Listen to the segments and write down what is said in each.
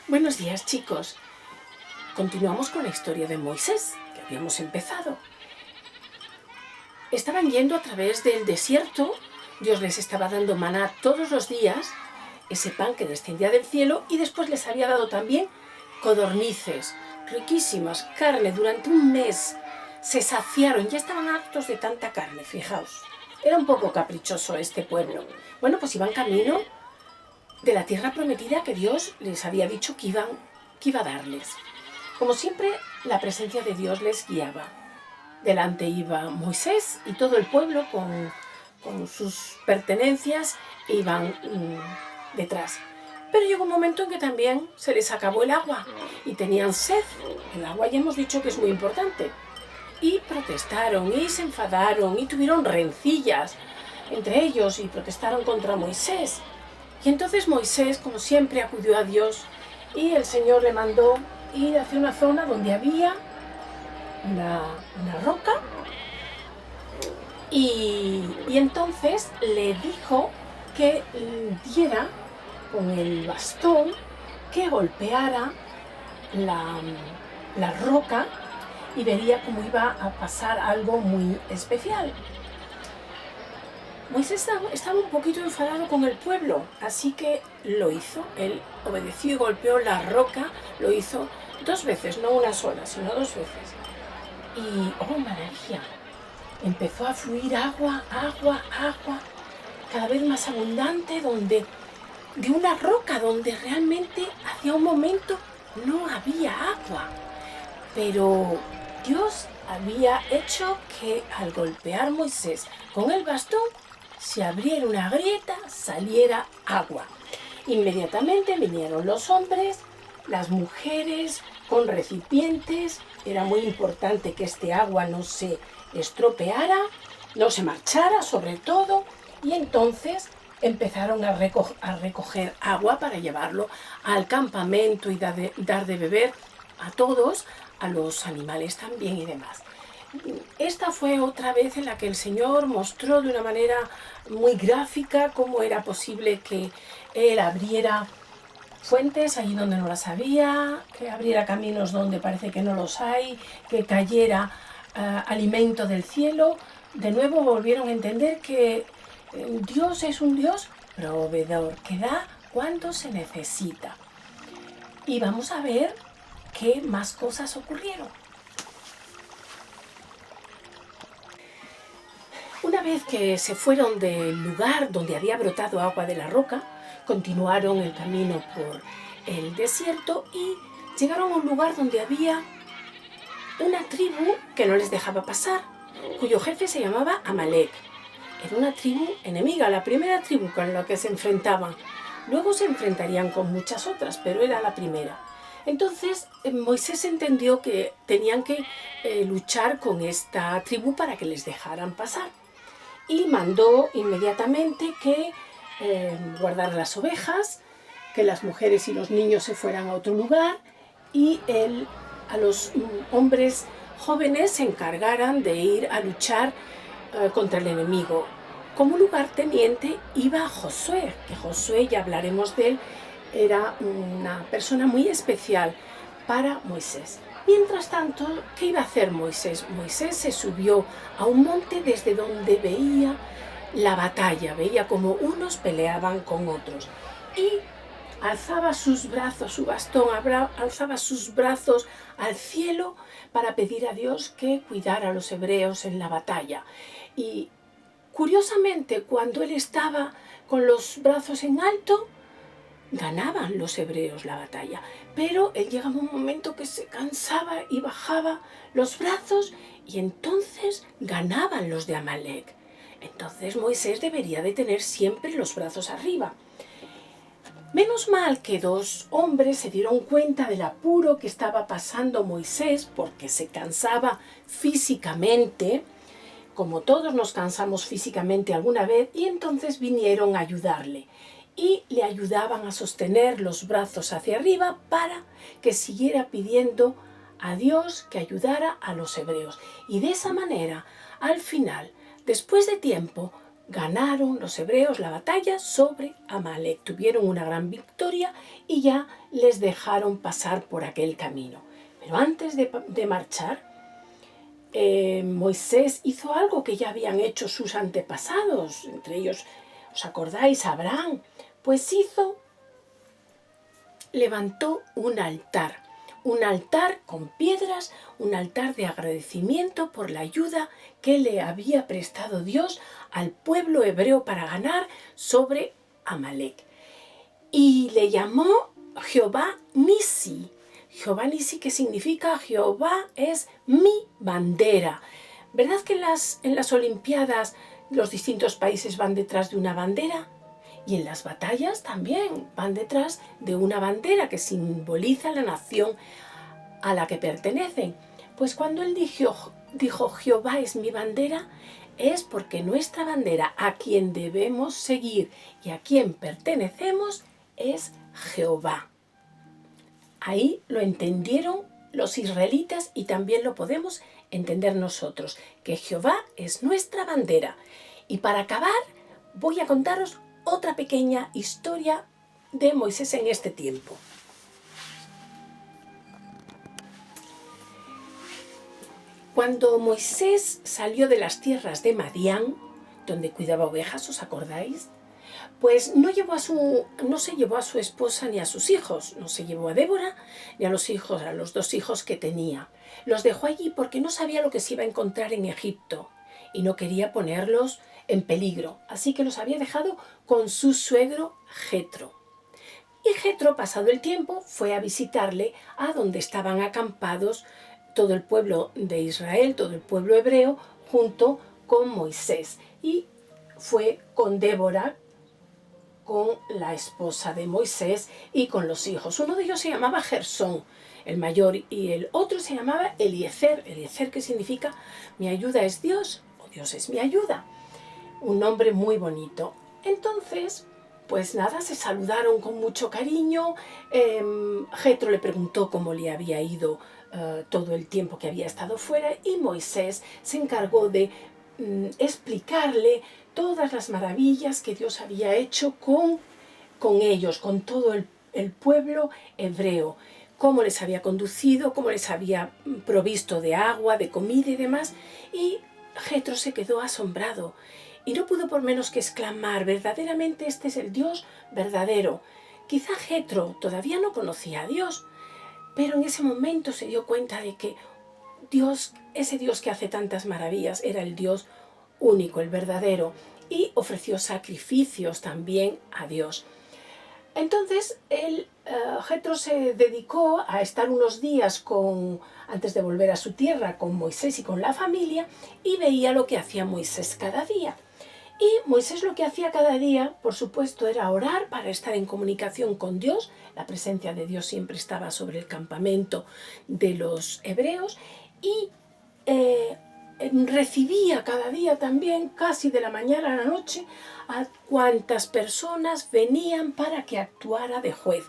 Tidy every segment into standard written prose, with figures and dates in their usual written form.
Buenos días, chicos. Continuamos con la historia de Moisés, que habíamos empezado. Estaban yendo a través del desierto. Dios les estaba dando maná todos los días, ese pan que descendía del cielo, y después les había dado también codornices, riquísimas, carne durante un mes. Se saciaron, ya estaban hartos de tanta carne, fijaos. Era un poco caprichoso este pueblo. Bueno, pues iban camino de la tierra prometida que Dios les había dicho que iba a darles. Como siempre, la presencia de Dios les guiaba. Delante iba Moisés y todo el pueblo con sus pertenencias iban detrás. Pero llegó un momento en que también se les acabó el agua y tenían sed. El agua ya hemos dicho que es muy importante. Y protestaron y se enfadaron y tuvieron rencillas entre ellos y protestaron contra Moisés. Y entonces Moisés, como siempre, acudió a Dios y el Señor le mandó ir hacia una zona donde había una roca y entonces le dijo que diera con el bastón, que golpeara la roca y vería cómo iba a pasar algo muy especial. Moisés estaba un poquito enfadado con el pueblo, así que lo hizo. Él obedeció y golpeó la roca, lo hizo 2 veces, no una sola, sino 2 veces. Y, ¡oh, maravilla! Empezó a fluir agua, cada vez más abundante, de una roca donde realmente hacía un momento no había agua. Pero Dios había hecho que al golpear Moisés con el bastón, se abriera una grieta, saliera agua. Inmediatamente vinieron los hombres, las mujeres con recipientes. Era muy importante que este agua no se estropeara, no se marchara sobre todo, y entonces empezaron a recoger agua para llevarlo al campamento y dar de beber a todos, a los animales también y demás. Esta fue otra vez en la que el Señor mostró de una manera muy gráfica cómo era posible que Él abriera fuentes allí donde no las había, que abriera caminos donde parece que no los hay, que cayera alimento del cielo. De nuevo volvieron a entender que Dios es un Dios proveedor, que da cuando se necesita. Y vamos a ver qué más cosas ocurrieron. Una vez que se fueron del lugar donde había brotado agua de la roca, continuaron el camino por el desierto y llegaron a un lugar donde había una tribu que no les dejaba pasar, cuyo jefe se llamaba Amalek. Era una tribu enemiga, la primera tribu con la que se enfrentaban. Luego se enfrentarían con muchas otras, pero era la primera. Entonces Moisés entendió que tenían que luchar con esta tribu para que les dejaran pasar. Y mandó inmediatamente que guardaran las ovejas, que las mujeres y los niños se fueran a otro lugar y a los hombres jóvenes se encargaran de ir a luchar contra el enemigo. Como lugarteniente iba Josué, que Josué, ya hablaremos de él, era una persona muy especial para Moisés. Mientras tanto, ¿qué iba a hacer Moisés? Moisés se subió a un monte desde donde veía la batalla, veía como unos peleaban con otros. Y alzaba sus brazos, su bastón, alzaba sus brazos al cielo para pedir a Dios que cuidara a los hebreos en la batalla. Y curiosamente, cuando él estaba con los brazos en alto, ganaban los hebreos la batalla, pero él llegaba un momento que se cansaba y bajaba los brazos y entonces ganaban los de Amalek. Entonces Moisés debería de tener siempre los brazos arriba. Menos mal que 2 hombres se dieron cuenta del apuro que estaba pasando Moisés porque se cansaba físicamente, como todos nos cansamos físicamente alguna vez, y entonces vinieron a ayudarle. Y le ayudaban a sostener los brazos hacia arriba para que siguiera pidiendo a Dios que ayudara a los hebreos. Y de esa manera, al final, después de tiempo, ganaron los hebreos la batalla sobre Amalek. Tuvieron una gran victoria y ya les dejaron pasar por aquel camino. Pero antes de marchar, Moisés hizo algo que ya habían hecho sus antepasados, entre ellos, ¿os acordáis? Abraham. Pues levantó un altar con piedras, un altar de agradecimiento por la ayuda que le había prestado Dios al pueblo hebreo para ganar sobre Amalek. Y le llamó Jehová Nisi. Jehová Nisi, que significa Jehová es mi bandera. ¿Verdad que en las Olimpiadas los distintos países van detrás de una bandera? Y en las batallas también van detrás de una bandera que simboliza la nación a la que pertenecen. Pues cuando él dijo Jehová es mi bandera, es porque nuestra bandera, a quien debemos seguir y a quien pertenecemos, es Jehová. Ahí lo entendieron los israelitas y también lo podemos entender nosotros, que Jehová es nuestra bandera. Y para acabar, voy a contaros otra pequeña historia de Moisés en este tiempo. Cuando Moisés salió de las tierras de Madián, donde cuidaba ovejas, ¿os acordáis? Pues no se llevó a su esposa ni a sus hijos, no se llevó a Débora ni a los 2 hijos que tenía. Los dejó allí porque no sabía lo que se iba a encontrar en Egipto y no quería ponerlos en peligro, así que los había dejado con su suegro Jetro. Y Jetro, pasado el tiempo, fue a visitarle a donde estaban acampados todo el pueblo de Israel, todo el pueblo hebreo, junto con Moisés. Y fue con Débora, con la esposa de Moisés y con los hijos. Uno de ellos se llamaba Gersón, el mayor, y el otro se llamaba Eliezer. Eliezer, que significa mi ayuda es Dios, o Dios es mi ayuda. Un nombre muy bonito. Entonces, pues nada, se saludaron con mucho cariño. Jetro le preguntó cómo le había ido todo el tiempo que había estado fuera, y Moisés se encargó de explicarle todas las maravillas que Dios había hecho con ellos, con todo el pueblo hebreo, cómo les había conducido, cómo les había provisto de agua, de comida y demás. Y Jetro se quedó asombrado y no pudo por menos que exclamar: verdaderamente este es el Dios verdadero. Quizá Jetro todavía no conocía a Dios, pero en ese momento se dio cuenta de que Dios, ese Dios que hace tantas maravillas, era el Dios único, el verdadero, y ofreció sacrificios también a Dios. Entonces Jetro se dedicó a estar unos días antes de volver a su tierra con Moisés y con la familia, y veía lo que hacía Moisés cada día. Y Moisés lo que hacía cada día, por supuesto, era orar para estar en comunicación con Dios. La presencia de Dios siempre estaba sobre el campamento de los hebreos, y recibía cada día también, casi de la mañana a la noche, a cuantas personas venían para que actuara de juez.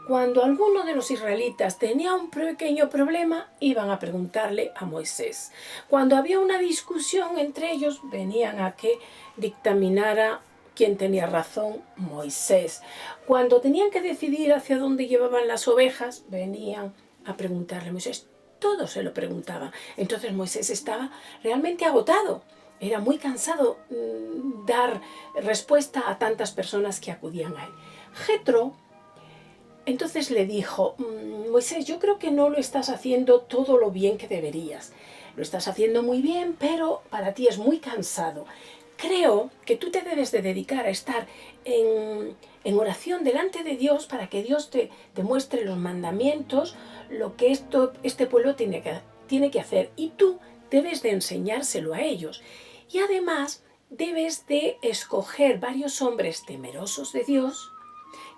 Cuando alguno de los israelitas tenía un pequeño problema, iban a preguntarle a Moisés. Cuando había una discusión entre ellos, venían a que dictaminara quién tenía razón, Moisés. Cuando tenían que decidir hacia dónde llevaban las ovejas, venían a preguntarle a Moisés. Todos se lo preguntaban. Entonces Moisés estaba realmente agotado. Era muy cansado dar respuesta a tantas personas que acudían a él. Jetro entonces le dijo: Moisés, yo creo que no lo estás haciendo todo lo bien que deberías. Lo estás haciendo muy bien, pero para ti es muy cansado. Creo que tú te debes de dedicar a estar en oración delante de Dios para que Dios te muestre los mandamientos, lo que este pueblo tiene que hacer, y tú debes de enseñárselo a ellos. Y además debes de escoger varios hombres temerosos de Dios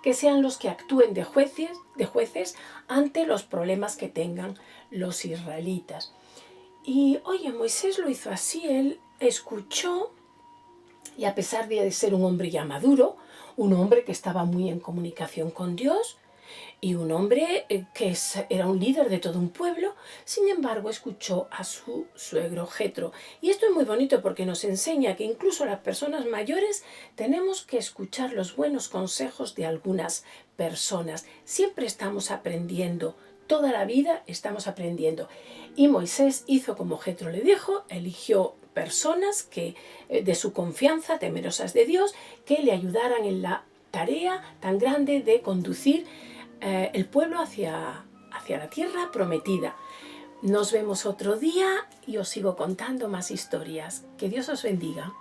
que sean los que actúen de jueces ante los problemas que tengan los israelitas. Y oye, Moisés lo hizo así. Él escuchó, y a pesar de ser un hombre ya maduro, un hombre que estaba muy en comunicación con Dios, Y un hombre era un líder de todo un pueblo, sin embargo, escuchó a su suegro Jetro. Y esto es muy bonito porque nos enseña que incluso las personas mayores tenemos que escuchar los buenos consejos de algunas personas. Siempre estamos aprendiendo, toda la vida estamos aprendiendo. Y Moisés hizo como Jetro le dijo, eligió personas de su confianza, temerosas de Dios, que le ayudaran en la tarea tan grande de conducir el pueblo hacia la tierra prometida. Nos vemos otro día y os sigo contando más historias. Que Dios os bendiga.